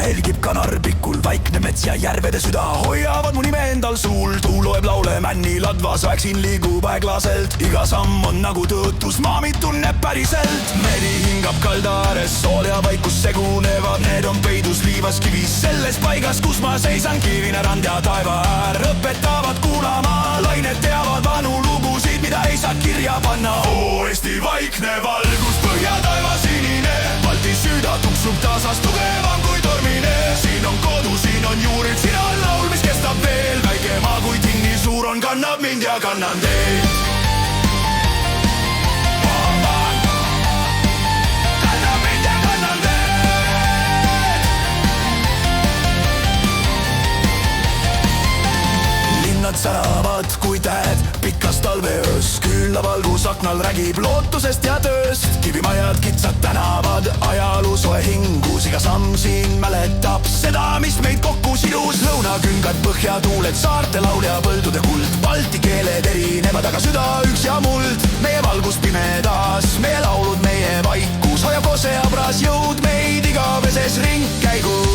helgib kanarpikul, vaikne mets ja järvede süda hoiavad mu nime endal suul. Tuul loeb laule männi ladvas, aeg siin liigub aeglaselt, iga samm on nagu tõotus, maamid tunneb päriselt. Meri hingab kalda ääres, sool ja vaikus segunevad, need on peidus liivas kivis, selles paigas, kus ma seisan. Kivine rand ja taeva äär õpetavad kuulama, lained teavad vanu lugusid, mida ei saa kirja panna. Oo Eesti vaikne valgus, põhjataeva sinine, Balti süda tuksub taasas tugevam kui tormine. Siin on kodu, siin on juurid, siin on laul, mis kestab veel. Väike maa kui tinni suur on, kannab mind ja kannan teid. Kannab mind ja kannan teid. Linnad säravad kui tähed pikas talveöös, külla valgus aknal räägib lootusest ja tööst. Kivimajad, kitsad tänavad, ajaloo soe hingus, iga samm siin mäletab seda, mis meid kokku sidus. Lõunaküngad, põhjatuuled, saarte laul ja põldude kuld, balti keeled erinevad, aga süda üks ja muld. Meie valgus pimedas, meie laulud, meie vaikus hoiab koos see habras jõud meid igaveses ringkäigus.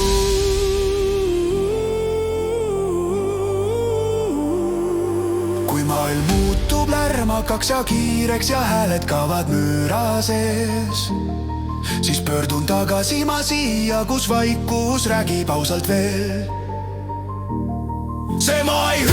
Kui maailm muutub lärmakaks ja kiireks ja hääled kaovad müüra sees, siis pöördun tagasi ma siia, kus vaikus räägib ausalt veel. See maa ei